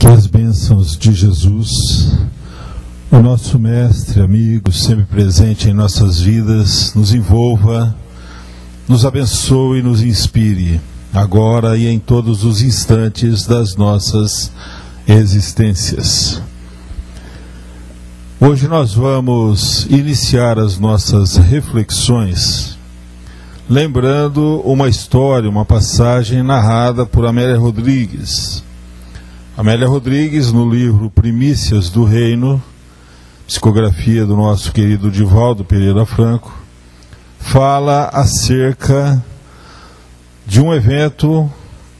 Que as bênçãos de Jesus, o nosso Mestre, amigo, sempre presente em nossas vidas, nos envolva, nos abençoe e nos inspire, agora e em todos os instantes das nossas existências. Hoje nós vamos iniciar as nossas reflexões lembrando uma história, uma passagem narrada por Amélia Rodrigues. Amélia Rodrigues, no livro Primícias do Reino, psicografia do nosso querido Divaldo Pereira Franco, fala acerca de um evento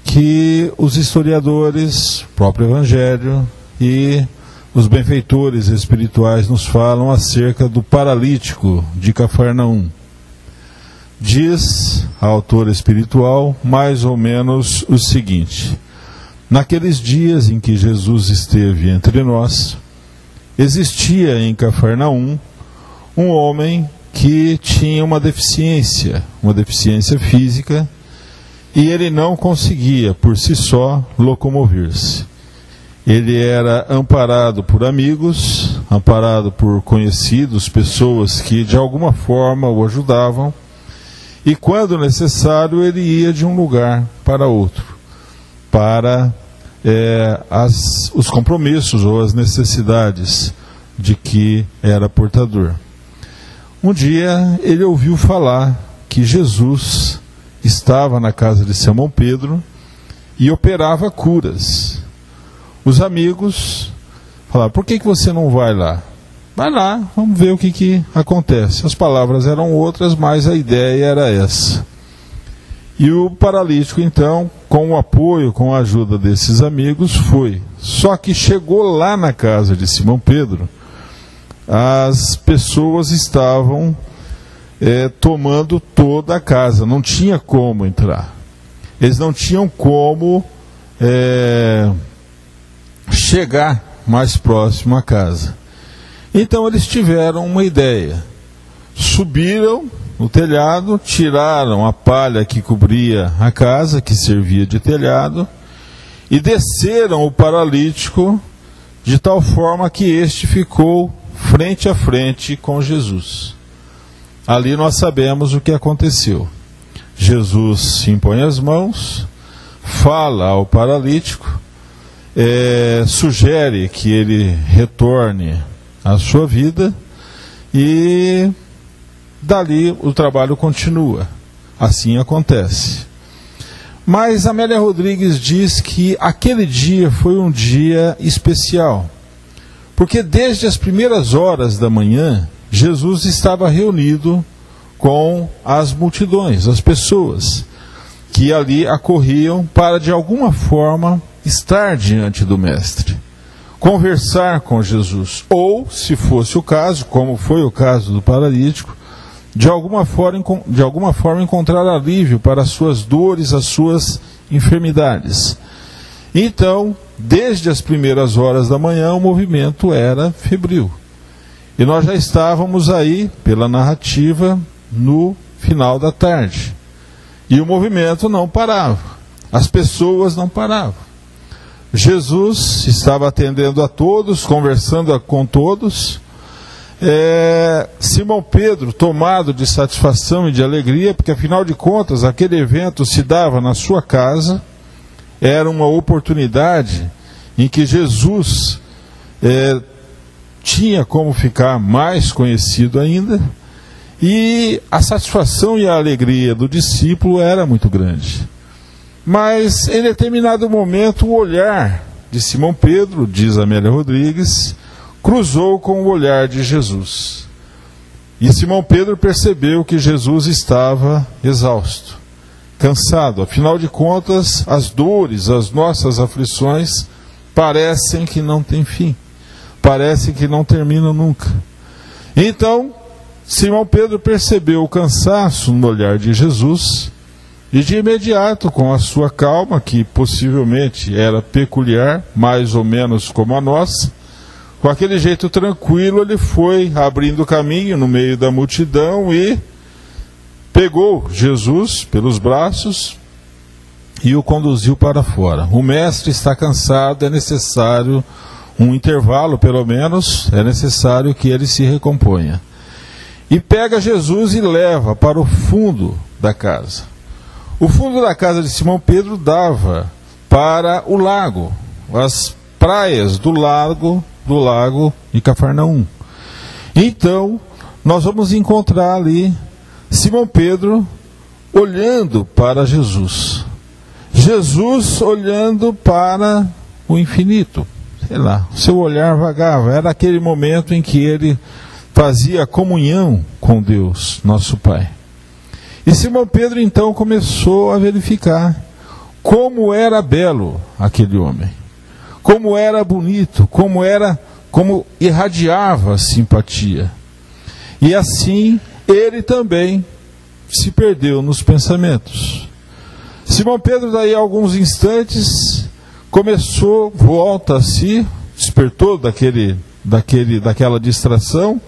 que os historiadores, o próprio Evangelho e os benfeitores espirituais nos falam acerca do paralítico de Cafarnaum. Diz a autora espiritual mais ou menos o seguinte: naqueles dias em que Jesus esteve entre nós, existia em Cafarnaum um homem que tinha uma deficiência física, e ele não conseguia por si só locomover-se. Ele era amparado por amigos, amparado por conhecidos, pessoas que de alguma forma o ajudavam, e quando necessário ele ia de um lugar para outro, para os compromissos ou as necessidades de que era portador. Um dia ele ouviu falar que Jesus estava na casa de Simão Pedro e operava curas. Os amigos falaram: por que você não vai lá? Vai lá, vamos ver o que acontece. As palavras eram outras, mas a ideia era essa. E o paralítico, então, com o apoio, com a ajuda desses amigos, foi. Só que chegou lá na casa de Simão Pedro, as pessoas estavam tomando toda a casa, não tinha como entrar. Eles não tinham como chegar mais próximo à casa. Então eles tiveram uma ideia. Subiram no telhado, tiraram a palha que cobria a casa, que servia de telhado, e desceram o paralítico de tal forma que este ficou frente a frente com Jesus. Ali nós sabemos o que aconteceu. Jesus se impõe as mãos, fala ao paralítico, sugere que ele retorne à sua vida, e dali o trabalho continua. Assim acontece. Mas Amélia Rodrigues diz que aquele dia foi um dia especial, porque desde as primeiras horas da manhã, Jesus estava reunido com as multidões, as pessoas que ali acorriam para de alguma forma estar diante do Mestre, conversar com Jesus, ou, se fosse o caso, como foi o caso do paralítico, de alguma forma encontrar alívio para as suas dores, as suas enfermidades. Então, desde as primeiras horas da manhã, o movimento era febril. E nós já estávamos aí, pela narrativa, no final da tarde. E o movimento não parava. As pessoas não paravam. Jesus estava atendendo a todos, conversando com todos. Simão Pedro, tomado de satisfação e de alegria, porque afinal de contas aquele evento se dava na sua casa, era uma oportunidade em que Jesus tinha como ficar mais conhecido ainda, e a satisfação e a alegria do discípulo era muito grande. Mas em determinado momento o olhar de Simão Pedro, diz Amélia Rodrigues, cruzou com o olhar de Jesus. E Simão Pedro percebeu que Jesus estava exausto, cansado. Afinal de contas, as dores, as nossas aflições parecem que não têm fim, parecem que não terminam nunca. Então, Simão Pedro percebeu o cansaço no olhar de Jesus, e de imediato, com a sua calma, que possivelmente era peculiar, mais ou menos como a nossa, com aquele jeito tranquilo, ele foi abrindo caminho no meio da multidão e pegou Jesus pelos braços e o conduziu para fora. O mestre está cansado, é necessário um intervalo, pelo menos, é necessário que ele se recomponha. E pega Jesus e leva para o fundo da casa. O fundo da casa de Simão Pedro dava para o lago, as praias do lago de Cafarnaum. Então, nós vamos encontrar ali Simão Pedro olhando para Jesus. Jesus olhando para o infinito. Sei lá, seu olhar vagava. Era aquele momento em que ele fazia comunhão com Deus, nosso Pai. E Simão Pedro então começou a verificar como era belo aquele homem, como era bonito, como irradiava simpatia. E assim ele também se perdeu nos pensamentos. Simão Pedro, daí a alguns instantes, volta a si, despertou daquela distração,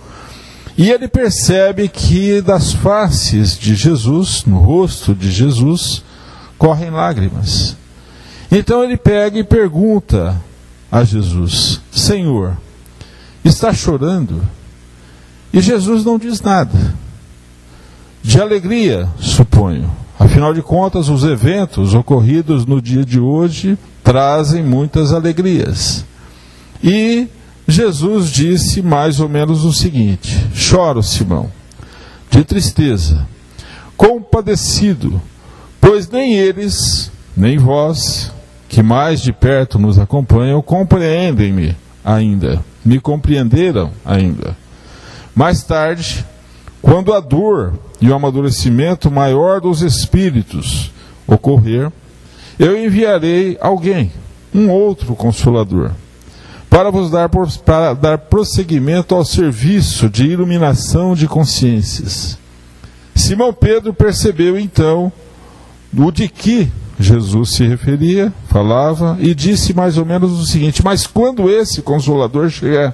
e ele percebe que das faces de Jesus, no rosto de Jesus, correm lágrimas. Então ele pega e pergunta a Jesus: Senhor, está chorando? E Jesus não diz nada. De alegria, suponho. Afinal de contas, os eventos ocorridos no dia de hoje trazem muitas alegrias. E Jesus disse mais ou menos o seguinte: choro, Simão, de tristeza, compadecido, pois nem eles, nem vós, que mais de perto nos acompanham, compreendem-me ainda, me compreenderam ainda. Mais tarde, quando a dor e o amadurecimento maior dos espíritos ocorrer, eu enviarei alguém, um outro Consolador, para vos dar prosseguimento ao serviço de iluminação de consciências. Simão Pedro percebeu então o de que Jesus se referia, falava, e disse mais ou menos o seguinte: mas quando esse Consolador chegar,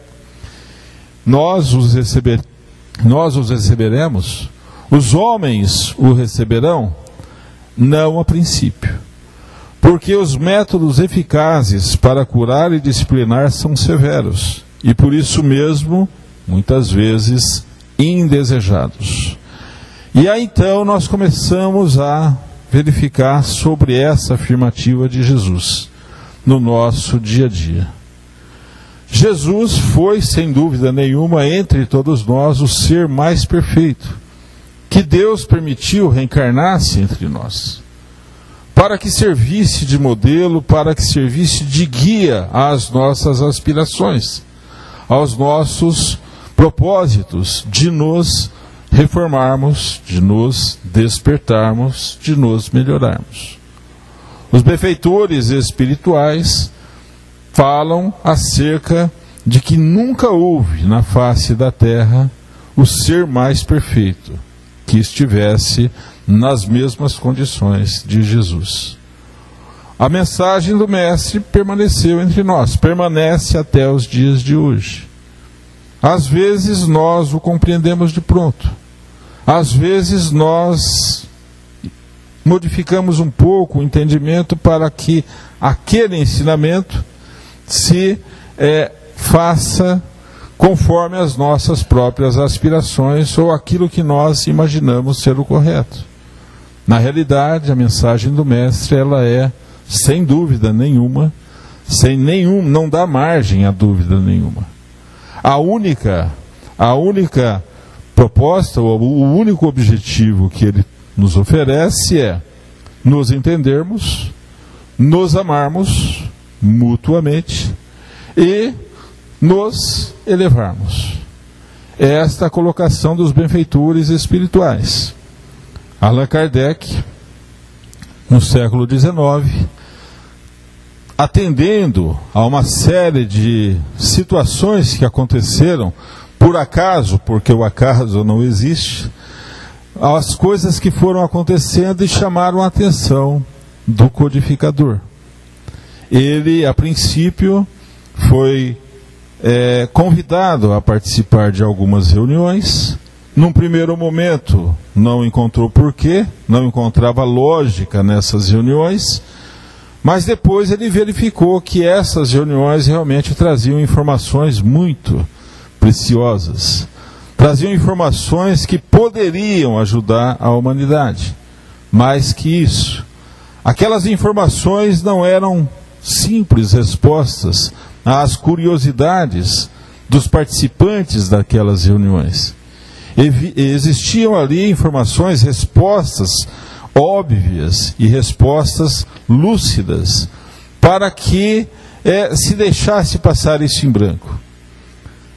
nós os receberemos? Os homens o receberão? Não a princípio. Porque os métodos eficazes para curar e disciplinar são severos, e por isso mesmo, muitas vezes, indesejados. E aí então nós começamos a verificar sobre essa afirmativa de Jesus no nosso dia a dia. Jesus foi, sem dúvida nenhuma, entre todos nós, o ser mais perfeito, que Deus permitiu reencarnar-se entre nós, para que servisse de modelo, para que servisse de guia às nossas aspirações, aos nossos propósitos de nos reformarmos, de nos despertarmos, de nos melhorarmos. Os benfeitores espirituais falam acerca de que nunca houve na face da terra o ser mais perfeito que estivesse nas mesmas condições de Jesus. A mensagem do Mestre permaneceu entre nós, permanece até os dias de hoje. Às vezes nós o compreendemos de pronto, às vezes nós modificamos um pouco o entendimento para que aquele ensinamento se faça conforme as nossas próprias aspirações ou aquilo que nós imaginamos ser o correto. Na realidade, a mensagem do Mestre, ela é, sem dúvida nenhuma, não dá margem a dúvida nenhuma. A única proposta, ou o único objetivo que ele nos oferece é nos entendermos, nos amarmos mutuamente e nos elevarmos. Esta é a colocação dos benfeitores espirituais. Allan Kardec, no século XIX, atendendo a uma série de situações que aconteceram por acaso, porque o acaso não existe, as coisas que foram acontecendo e chamaram a atenção do codificador. Ele, a princípio, foi convidado a participar de algumas reuniões, Num primeiro momento, não encontrou porquê, não encontrava lógica nessas reuniões, mas depois ele verificou que essas reuniões realmente traziam informações muito preciosas, traziam informações que poderiam ajudar a humanidade. Mais que isso, aquelas informações não eram simples respostas às curiosidades dos participantes daquelas reuniões. Existiam ali informações, respostas óbvias e respostas lúcidas para que se deixasse passar isso em branco.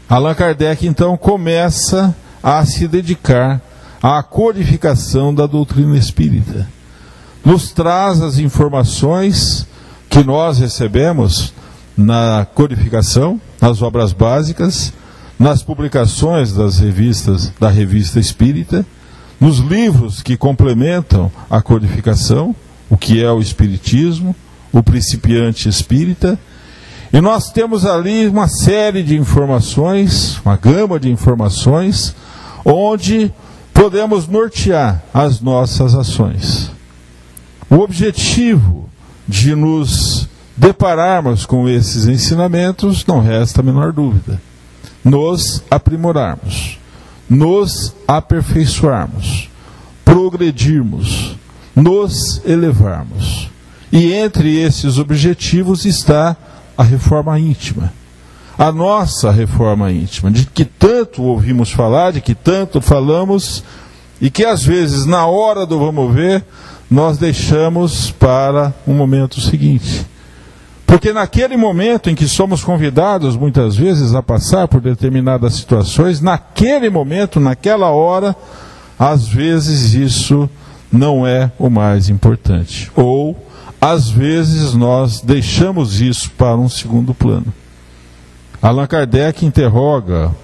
Allan Kardec então começa a se dedicar à codificação da doutrina espírita. Nos traz as informações que nós recebemos na codificação, nas obras básicas, nas publicações da Revista Espírita, nos livros que complementam a codificação, o que é o Espiritismo, o Principiante Espírita, e nós temos ali uma série de informações, uma gama de informações, onde podemos nortear as nossas ações. O objetivo de nos depararmos com esses ensinamentos, não resta a menor dúvida: nos aprimorarmos, nos aperfeiçoarmos, progredirmos, nos elevarmos. E entre esses objetivos está a reforma íntima, a nossa reforma íntima, de que tanto ouvimos falar, de que tanto falamos, e que às vezes na hora do vamos ver, nós deixamos para um momento seguinte. Porque naquele momento em que somos convidados muitas vezes a passar por determinadas situações, naquele momento, naquela hora, às vezes isso não é o mais importante. Ou, às vezes, nós deixamos isso para um segundo plano. Allan Kardec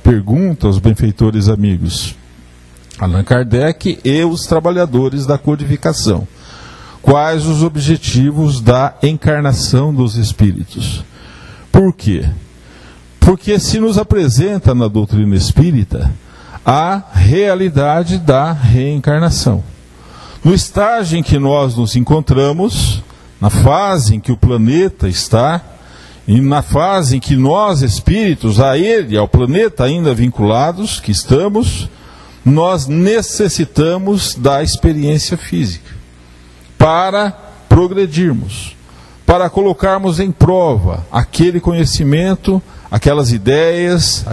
pergunta aos benfeitores amigos, Allan Kardec e os trabalhadores da codificação: quais os objetivos da encarnação dos espíritos? Por quê? Porque se nos apresenta na doutrina espírita a realidade da reencarnação. No estágio em que nós nos encontramos, na fase em que o planeta está, e na fase em que nós, espíritos, a ele, ao planeta ainda vinculados, que estamos, nós necessitamos da experiência física para progredirmos, para colocarmos em prova aquele conhecimento, aquelas ideias,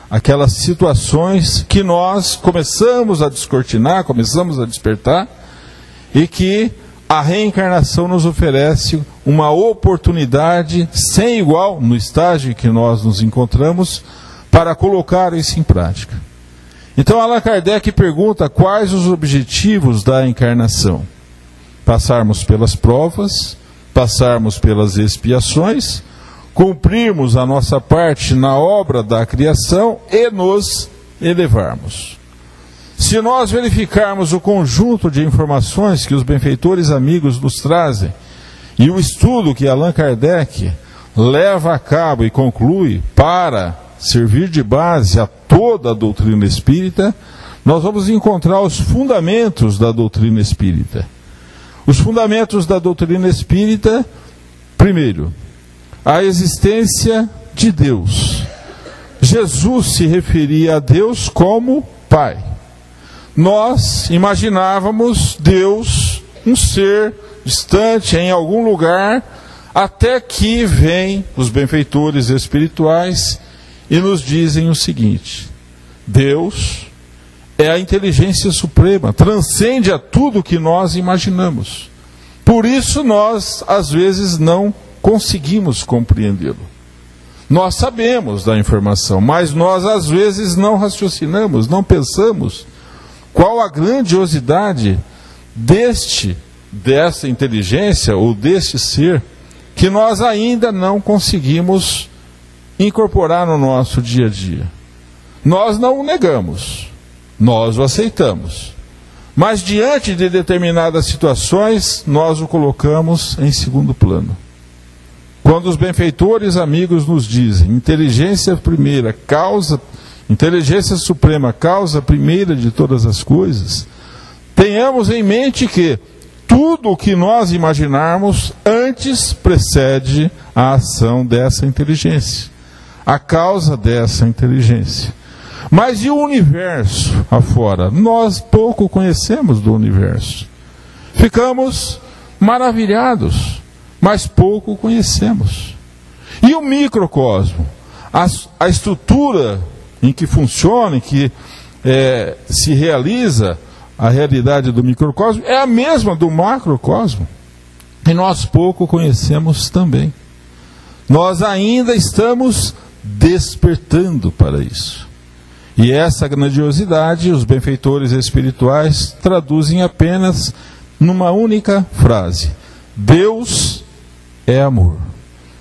aquelas situações que nós começamos a descortinar, começamos a despertar, e que a reencarnação nos oferece uma oportunidade sem igual, no estágio em que nós nos encontramos, para colocar isso em prática. Então Allan Kardec pergunta quais os objetivos da encarnação: passarmos pelas provas, passarmos pelas expiações, cumprirmos a nossa parte na obra da criação e nos elevarmos. Se nós verificarmos o conjunto de informações que os benfeitores amigos nos trazem e o estudo que Allan Kardec leva a cabo e conclui para servir de base a toda a doutrina espírita, nós vamos encontrar os fundamentos da doutrina espírita. Os fundamentos da doutrina espírita: primeiro, a existência de Deus. Jesus se referia a Deus como Pai. Nós imaginávamos Deus um ser distante em algum lugar, até que vêm os benfeitores espirituais e nos dizem o seguinte: Deus é a inteligência suprema, transcende a tudo que nós imaginamos. Por isso nós, às vezes, não conseguimos compreendê-lo. Nós sabemos da informação, mas nós, às vezes, não raciocinamos, não pensamos qual a grandiosidade dessa inteligência ou deste ser que nós ainda não conseguimos incorporar no nosso dia a dia. Nós não o negamos, nós o aceitamos, mas diante de determinadas situações nós o colocamos em segundo plano. Quando os benfeitores amigos nos dizem inteligência primeira, causa inteligência suprema, causa primeira de todas as coisas, tenhamos em mente que tudo o que nós imaginarmos antes precede a ação dessa inteligência, a causa dessa inteligência. Mas e o universo afora? Nós pouco conhecemos do universo. Ficamos maravilhados, mas pouco conhecemos. E o microcosmo? A estrutura em que funciona, em que se realiza a realidade do microcosmo é a mesma do macrocosmo. E nós pouco conhecemos também. Nós ainda estamos despertando para isso. E essa grandiosidade, os benfeitores espirituais traduzem apenas numa única frase: Deus é amor.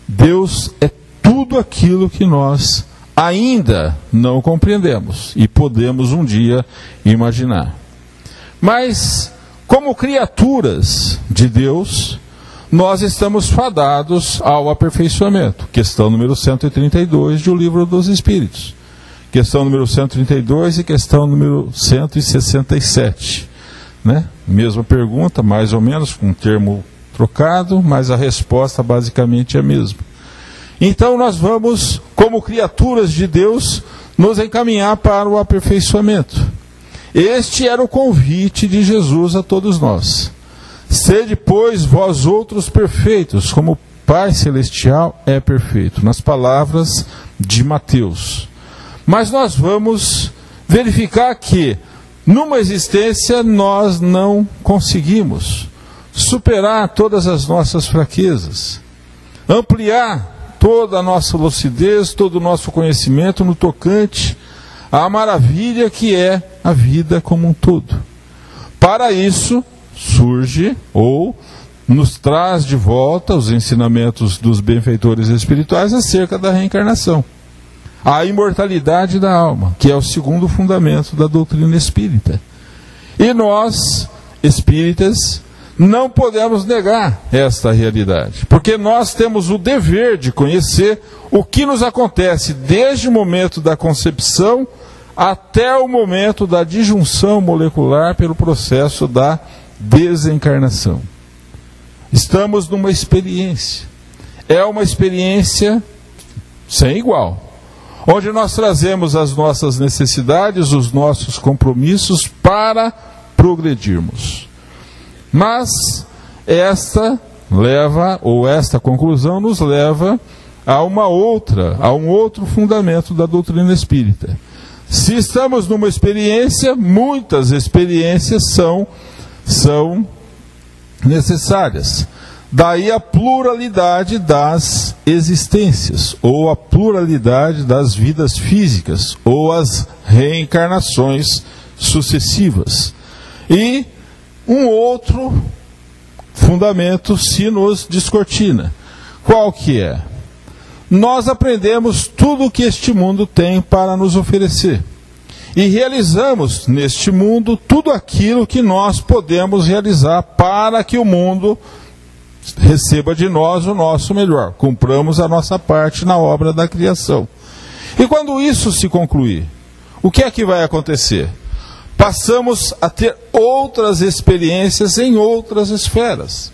Deus é tudo aquilo que nós ainda não compreendemos e podemos um dia imaginar. Mas, como criaturas de Deus, nós estamos fadados ao aperfeiçoamento. Questão número 132 do Livro dos Espíritos. Questão número 132 e questão número 167. Né? Mesma pergunta, mais ou menos, com um termo trocado, mas a resposta basicamente é a mesma. Então nós vamos, como criaturas de Deus, nos encaminhar para o aperfeiçoamento. Este era o convite de Jesus a todos nós. Sede, pois, vós outros perfeitos, como o Pai Celestial é perfeito, nas palavras de Mateus. Mas nós vamos verificar que, numa existência, nós não conseguimos superar todas as nossas fraquezas, ampliar toda a nossa lucidez, todo o nosso conhecimento no tocante à maravilha que é a vida como um todo. Para isso, surge ou nos traz de volta os ensinamentos dos benfeitores espirituais acerca da reencarnação. A imortalidade da alma, que é o segundo fundamento da doutrina espírita. E nós, espíritas, não podemos negar esta realidade, porque nós temos o dever de conhecer o que nos acontece desde o momento da concepção até o momento da disjunção molecular pelo processo da desencarnação. Estamos numa experiência. É uma experiência sem igual, onde nós trazemos as nossas necessidades, os nossos compromissos para progredirmos. Mas esta conclusão nos leva a um outro fundamento da doutrina espírita. Se estamos numa experiência, muitas experiências são necessárias. Daí a pluralidade das existências, ou a pluralidade das vidas físicas, ou as reencarnações sucessivas. E um outro fundamento se nos descortina. Qual que é? Nós aprendemos tudo o que este mundo tem para nos oferecer. E realizamos neste mundo tudo aquilo que nós podemos realizar para que o mundo receba de nós o nosso melhor. Cumpramos a nossa parte na obra da criação. E quando isso se concluir, o que é que vai acontecer? Passamos a ter outras experiências em outras esferas,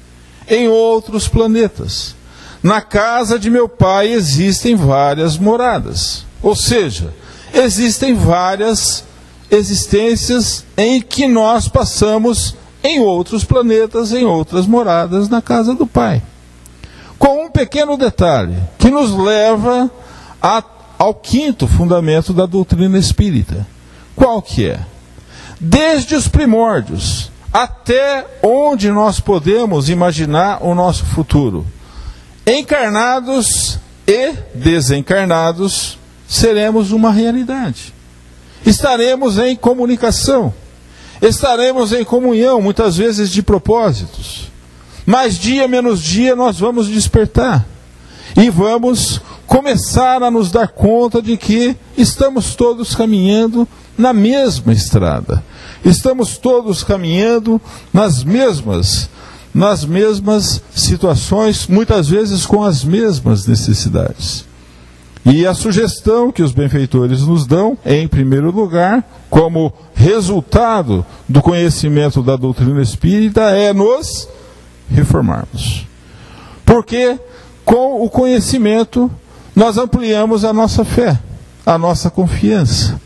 em outros planetas. Na casa de meu pai existem várias moradas. Ou seja, existem várias existências em que nós passamos em outros planetas, em outras moradas na casa do pai. Com um pequeno detalhe, que nos leva ao quinto fundamento da doutrina espírita. Qual que é? Desde os primórdios até onde nós podemos imaginar o nosso futuro, encarnados e desencarnados, seremos uma realidade. Estaremos em comunicação, estaremos em comunhão, muitas vezes de propósitos. Mas dia menos dia nós vamos despertar e vamos começar a nos dar conta de que estamos todos caminhando na mesma estrada. Estamos todos caminhando nas mesmas situações, muitas vezes com as mesmas necessidades. E a sugestão que os benfeitores nos dão, em primeiro lugar, como resultado do conhecimento da doutrina espírita, é nos reformarmos. Porque com o conhecimento nós ampliamos a nossa fé, a nossa confiança.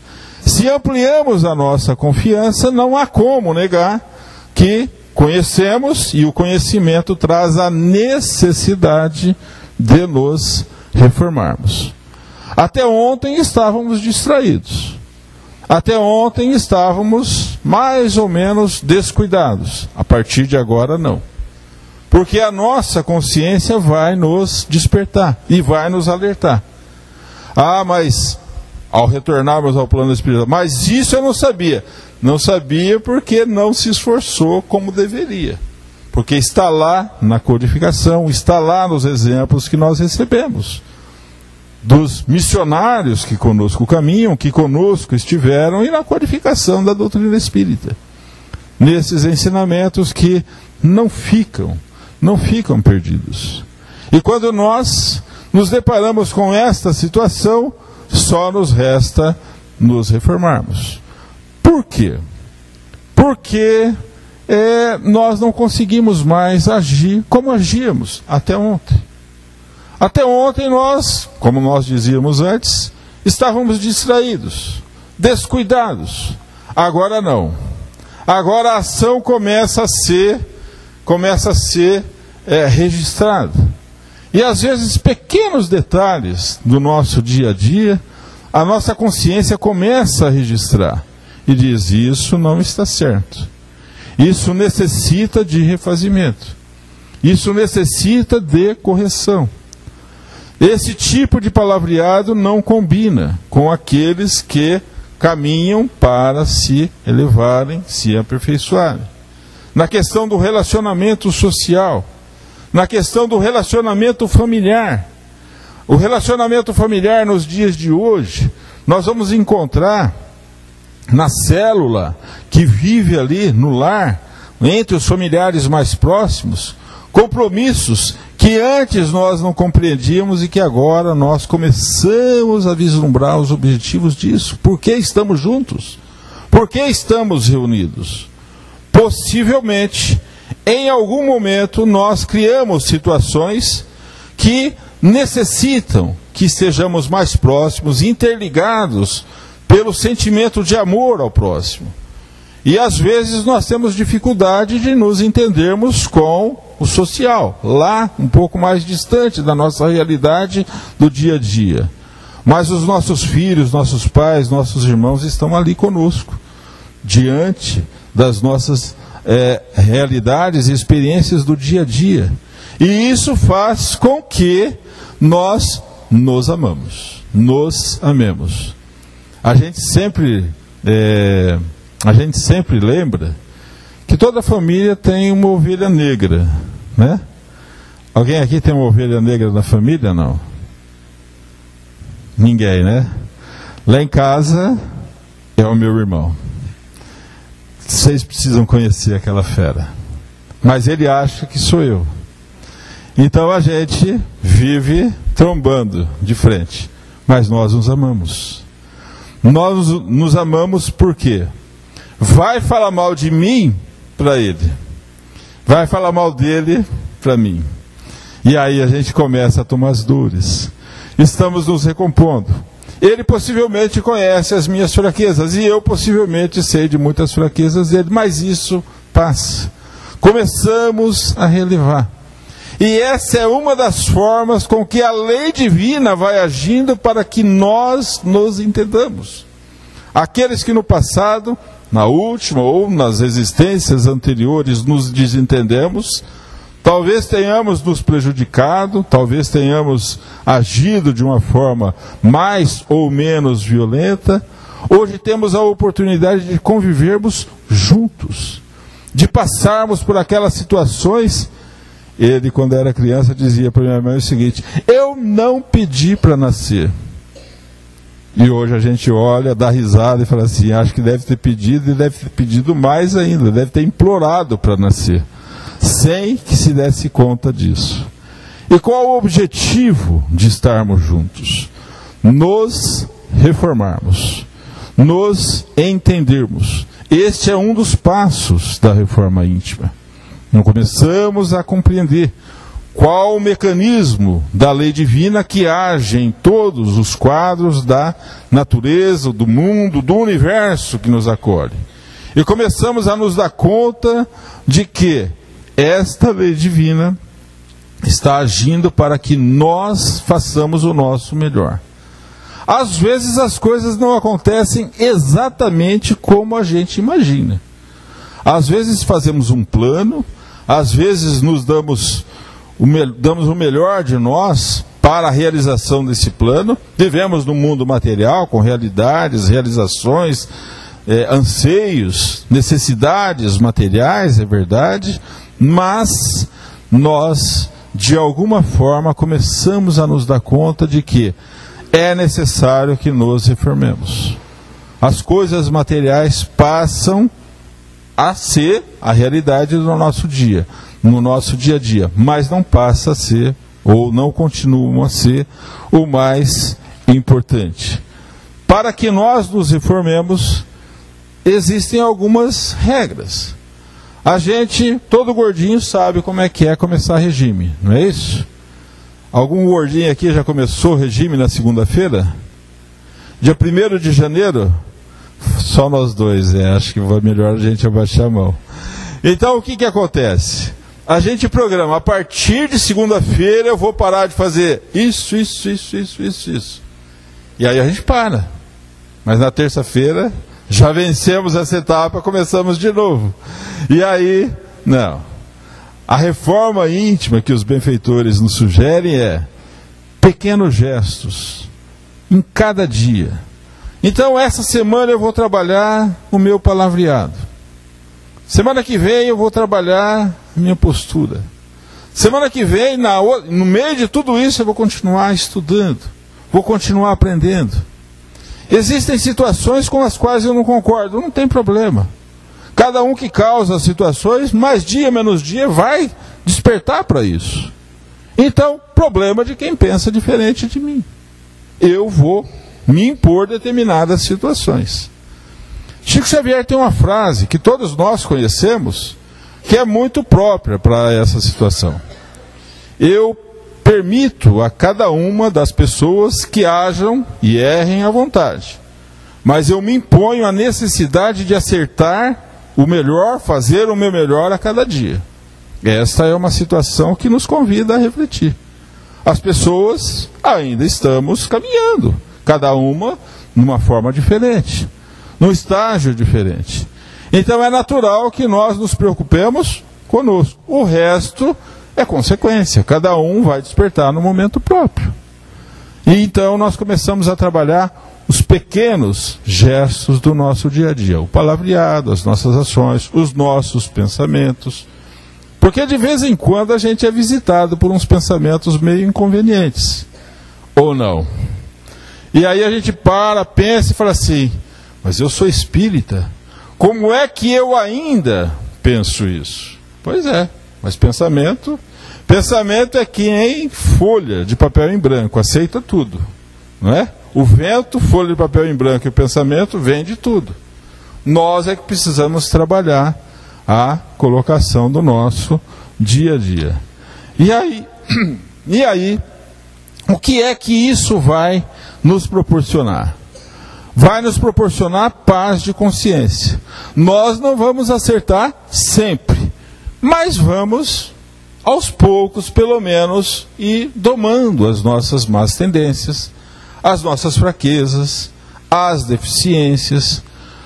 Se ampliamos a nossa confiança, não há como negar que conhecemos, e o conhecimento traz a necessidade de nos reformarmos. Até ontem estávamos distraídos. Até ontem estávamos mais ou menos descuidados. A partir de agora, não. Porque a nossa consciência vai nos despertar e vai nos alertar. Ah, mas ao retornarmos ao plano espiritual, mas isso eu não sabia. Não sabia porque não se esforçou como deveria. Porque está lá na codificação, está lá nos exemplos que nós recebemos. Dos missionários que conosco caminham, que conosco estiveram, e na codificação da doutrina espírita. Nesses ensinamentos que não ficam perdidos. E quando nós nos deparamos com esta situação, só nos resta nos reformarmos. Por quê? Porque nós não conseguimos mais agir como agíamos até ontem. Até ontem nós, como nós dizíamos antes, estávamos distraídos, descuidados. Agora não. Agora a ação começa a ser registrada. E às vezes pequenos detalhes do nosso dia a dia, a nossa consciência começa a registrar. E diz, isso não está certo. Isso necessita de refazimento. Isso necessita de correção. Esse tipo de palavreado não combina com aqueles que caminham para se elevarem, se aperfeiçoarem. Na questão do relacionamento social, na questão do relacionamento familiar. O relacionamento familiar nos dias de hoje, nós vamos encontrar na célula que vive ali no lar, entre os familiares mais próximos, compromissos que antes nós não compreendíamos e que agora nós começamos a vislumbrar os objetivos disso. Por que estamos juntos? Por que estamos reunidos? Possivelmente, em algum momento, nós criamos situações que necessitam que estejamos mais próximos, interligados pelo sentimento de amor ao próximo. E às vezes nós temos dificuldade de nos entendermos com o social, lá um pouco mais distante da nossa realidade do dia a dia. Mas os nossos filhos, nossos pais, nossos irmãos estão ali conosco, diante das nossas realidades e experiências do dia a dia. E isso faz com que nós nos amemos. A gente sempre lembra que toda família tem uma ovelha negra, né? Alguém aqui tem uma ovelha negra na família? Não? Ninguém, né? Lá em casa é o meu irmão. Vocês precisam conhecer aquela fera. Mas ele acha que sou eu. Então a gente vive trombando de frente. Mas nós nos amamos. Nós nos amamos por quê? Vai falar mal de mim para ele. Vai falar mal dele para mim. E aí a gente começa a tomar as dores. Estamos nos recompondo. Ele possivelmente conhece as minhas fraquezas e eu possivelmente sei de muitas fraquezas dele, mas isso passa. Começamos a relevar. E essa é uma das formas com que a lei divina vai agindo para que nós nos entendamos. Aqueles que no passado, na última ou nas existências anteriores nos desentendemos, talvez tenhamos nos prejudicado, talvez tenhamos agido de uma forma mais ou menos violenta. Hoje temos a oportunidade de convivermos juntos, de passarmos por aquelas situações. Ele, quando era criança, dizia para minha mãe o seguinte: eu não pedi para nascer. E hoje a gente olha, dá risada e fala assim, acho que deve ter pedido e deve ter pedido mais ainda, deve ter implorado para nascer, sem que se desse conta disso. E qual o objetivo de estarmos juntos? nos reformarmos, nos entendermos. Este é um dos passos da reforma íntima. Nós começamos a compreender qual o mecanismo da lei divina que age em todos os quadros da natureza, do mundo, do universo que nos acolhe. E começamos a nos dar conta de que esta lei divina está agindo para que nós façamos o nosso melhor. Às vezes as coisas não acontecem exatamente como a gente imagina. Às vezes fazemos um plano, às vezes nos damos o melhor de nós para a realização desse plano. Vivemos num mundo material, com realidades, realizações, anseios, necessidades materiais, é verdade, mas nós, de alguma forma, começamos a nos dar conta de que é necessário que nos reformemos. As coisas materiais passam a ser a realidade do nosso dia, no nosso dia a dia, mas não passa a ser, ou não continuam a ser, o mais importante. Para que nós nos reformemos, existem algumas regras. A gente, todo gordinho sabe como é que é começar regime, não é isso? Algum gordinho aqui já começou o regime na segunda-feira? Dia 1º de janeiro? Só nós dois, acho que vai melhor a gente abaixar a mão. Então o que acontece? A gente programa, a partir de segunda-feira eu vou parar de fazer isso. E aí a gente para. Mas na terça-feira já vencemos essa etapa, começamos de novo. E aí, não. A reforma íntima que os benfeitores nos sugerem é pequenos gestos em cada dia. Então, essa semana eu vou trabalhar o meu palavreado. Semana que vem eu vou trabalhar a minha postura. Semana que vem, no meio de tudo isso, eu vou continuar estudando. Vou continuar aprendendo. Existem situações com as quais eu não concordo, não tem problema. Cada um que causa as situações, mais dia, menos dia, vai despertar para isso. Então, problema de quem pensa diferente de mim. Eu vou me impor determinadas situações. Chico Xavier tem uma frase que todos nós conhecemos, que é muito própria para essa situação. Eu permito a cada uma das pessoas que ajam e errem à vontade, mas eu me imponho a necessidade de acertar o melhor, fazer o meu melhor a cada dia. Esta é uma situação que nos convida a refletir. As pessoas ainda estamos caminhando, cada uma numa forma diferente, num estágio diferente. Então é natural que nós nos preocupemos conosco. O resto é consequência, cada um vai despertar no momento próprio. E então nós começamos a trabalhar os pequenos gestos do nosso dia a dia, o palavreado, as nossas ações, os nossos pensamentos. Porque de vez em quando a gente é visitado por uns pensamentos meio inconvenientes, ou não. E aí a gente pensa e fala assim, mas eu sou espírita, como é que eu ainda penso isso? Pois é, mas pensamento é que em folha de papel em branco, aceita tudo, não é? O vento, folha de papel em branco e o pensamento vem de tudo. Nós é que precisamos trabalhar a colocação do nosso dia a dia. E aí, o que é que isso vai nos proporcionar? Vai nos proporcionar paz de consciência. Nós não vamos acertar sempre, mas vamos, aos poucos, pelo menos, ir domando as nossas más tendências, as nossas fraquezas, as deficiências.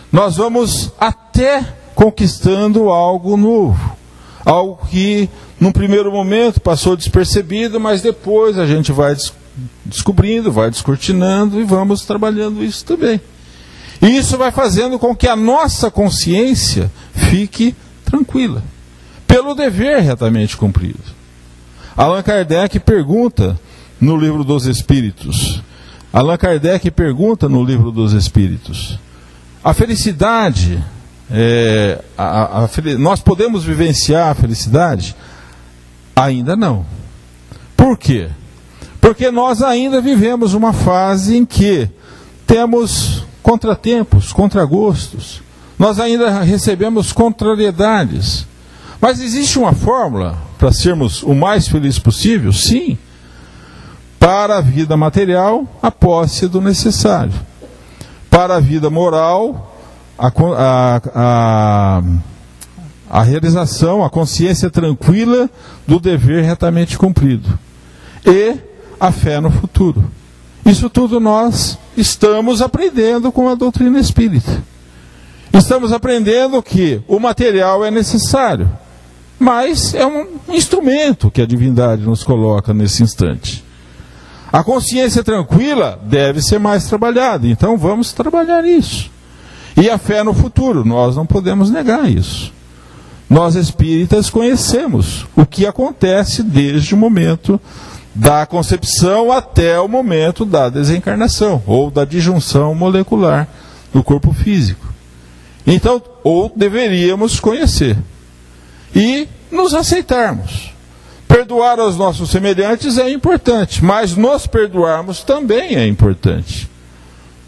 Nós vamos até conquistando algo novo, algo que num primeiro momento passou despercebido, mas depois a gente vai descobrindo, vai descortinando e vamos trabalhando isso também. E isso vai fazendo com que a nossa consciência fique tranquila, pelo dever retamente cumprido. Allan Kardec pergunta no Livro dos Espíritos, a felicidade, nós podemos vivenciar a felicidade? Ainda não. Por quê? Porque nós ainda vivemos uma fase em que temos contratempos, contragostos. Nós ainda recebemos contrariedades. Mas existe uma fórmula para sermos o mais felizes possível? Sim. Para a vida material, a posse do necessário. Para a vida moral, a realização, a consciência tranquila do dever retamente cumprido. E a fé no futuro. Isso tudo nós estamos aprendendo com a doutrina espírita. Estamos aprendendo que o material é necessário, mas é um instrumento que a divindade nos coloca nesse instante. A consciência tranquila deve ser mais trabalhada, então vamos trabalhar isso. E a fé no futuro, nós não podemos negar isso. Nós espíritas conhecemos o que acontece desde o momento da concepção até o momento da desencarnação, ou da disjunção molecular do corpo físico. Então, ou deveríamos conhecer. E nos aceitarmos. Perdoar aos nossos semelhantes é importante, mas nos perdoarmos também é importante.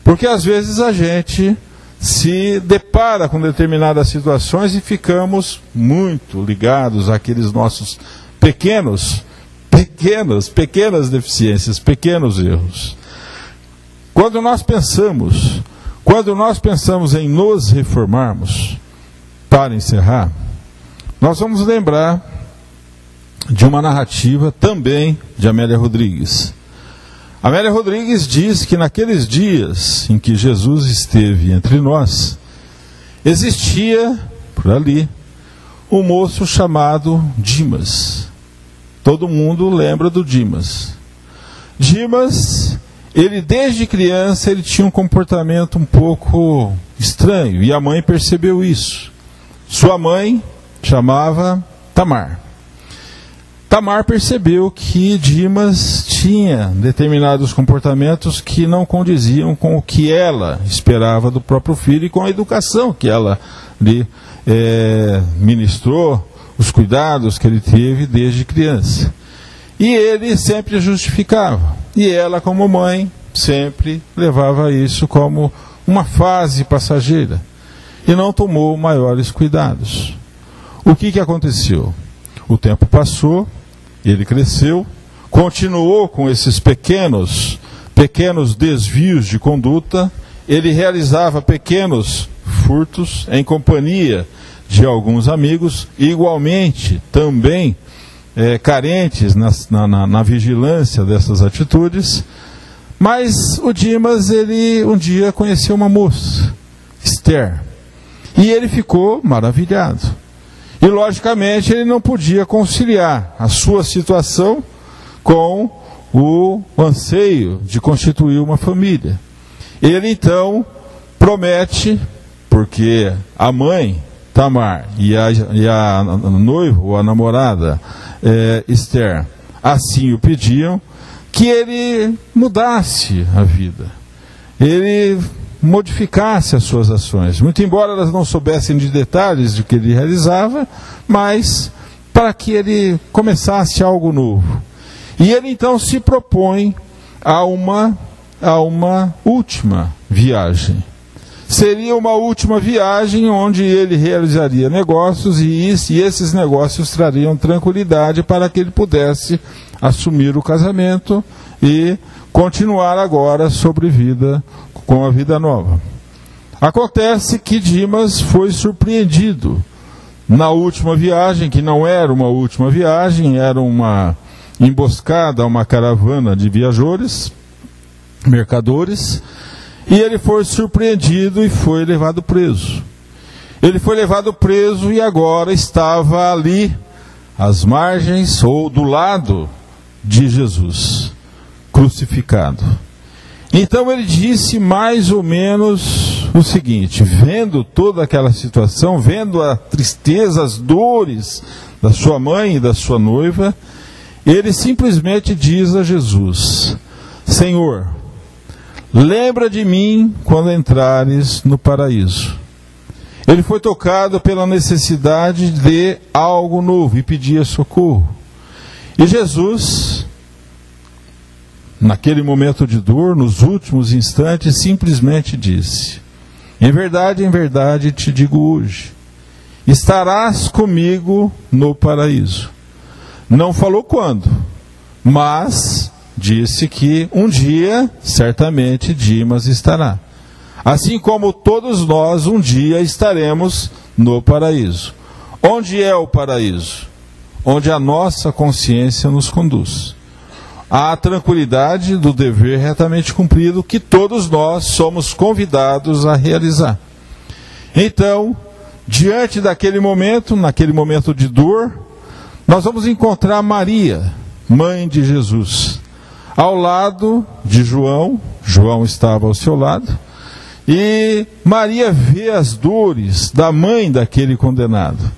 Porque às vezes a gente se depara com determinadas situações e ficamos muito ligados àqueles nossos pequenas deficiências, pequenos erros. Quando nós pensamos em nos reformarmos, para encerrar, nós vamos lembrar de uma narrativa também de Amélia Rodrigues. Amélia Rodrigues diz que naqueles dias em que Jesus esteve entre nós, existia por ali um moço chamado Dimas. Todo mundo lembra do Dimas. Dimas, ele desde criança ele tinha um comportamento um pouco estranho e a mãe percebeu isso. Sua mãe chamava Tamar. Tamar percebeu que Dimas tinha determinados comportamentos que não condiziam com o que ela esperava do próprio filho e com a educação que ela lhe ministrou, os cuidados que ele teve desde criança. E ele sempre justificava. E ela, como mãe, sempre levava isso como uma fase passageira. E não tomou maiores cuidados. O que aconteceu? O tempo passou, ele cresceu, continuou com esses pequenos desvios de conduta, ele realizava pequenos furtos em companhia de alguns amigos, igualmente também carentes na vigilância dessas atitudes. Mas o Dimas, ele um dia conheceu uma moça, Esther, e ele ficou maravilhado. E logicamente ele não podia conciliar a sua situação com o anseio de constituir uma família. Ele então promete, porque a mãe Tamar e a noiva ou a namorada Esther assim o pediam, que ele mudasse a vida, ele modificasse as suas ações, muito embora elas não soubessem de detalhes do que ele realizava, mas para que ele começasse algo novo. E ele então se propõe a uma última viagem. Seria uma última viagem onde ele realizaria negócios e esses negócios trariam tranquilidade para que ele pudesse assumir o casamento e continuar agora sobrevida com a vida nova. Acontece que Dimas foi surpreendido na última viagem, que não era uma última viagem, era uma emboscada a uma caravana de viajores, mercadores, e ele foi surpreendido e foi levado preso. Ele foi levado preso e agora estava ali, às margens ou do lado de Jesus, crucificado. Então ele disse mais ou menos o seguinte, vendo toda aquela situação, vendo a tristeza, as dores da sua mãe e da sua noiva, ele simplesmente diz a Jesus: Senhor, lembra de mim quando entrares no paraíso. Ele foi tocado pela necessidade de algo novo e pedia socorro. E Jesus naquele momento de dor, nos últimos instantes, simplesmente disse: em verdade te digo hoje, estarás comigo no paraíso. Não falou quando, mas disse que um dia, certamente, Dimas estará. Assim como todos nós, um dia estaremos no paraíso. Onde é o paraíso? Onde a nossa consciência nos conduz. A tranquilidade do dever retamente cumprido que todos nós somos convidados a realizar. Então, diante daquele momento, naquele momento de dor, nós vamos encontrar Maria, mãe de Jesus, ao lado de João. João estava ao seu lado, e Maria vê as dores da mãe daquele condenado.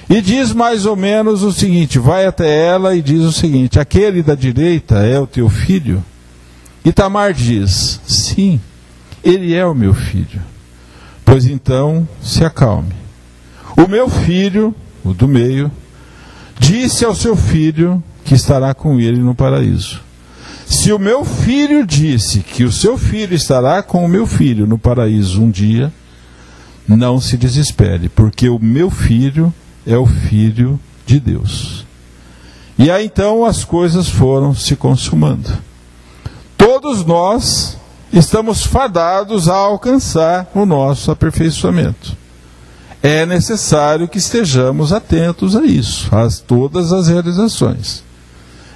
E diz mais ou menos o seguinte, vai até ela e diz o seguinte: aquele da direita é o teu filho? E Tamar diz: sim, ele é o meu filho. Pois então, se acalme. O meu filho, o do meio, disse ao seu filho que estará com ele no paraíso. Se o meu filho disse que o seu filho estará com o meu filho no paraíso um dia, não se desespere, porque o meu filho é o Filho de Deus. E aí então as coisas foram se consumando. Todos nós estamos fadados a alcançar o nosso aperfeiçoamento. É necessário que estejamos atentos a isso, a todas as realizações.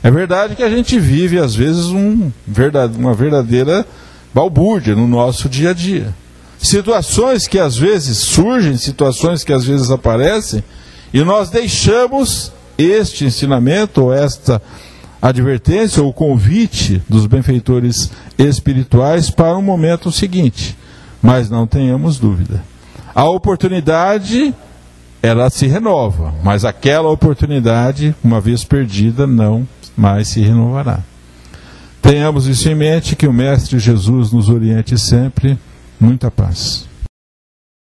É verdade que a gente vive, às vezes, uma verdadeira balbúrdia no nosso dia a dia. Situações que às vezes surgem, situações que às vezes aparecem, e nós deixamos este ensinamento, ou esta advertência, ou convite dos benfeitores espirituais para o momento seguinte. Mas não tenhamos dúvida. A oportunidade, ela se renova, mas aquela oportunidade, uma vez perdida, não mais se renovará. Tenhamos isso em mente, que o Mestre Jesus nos oriente sempre. Muita paz.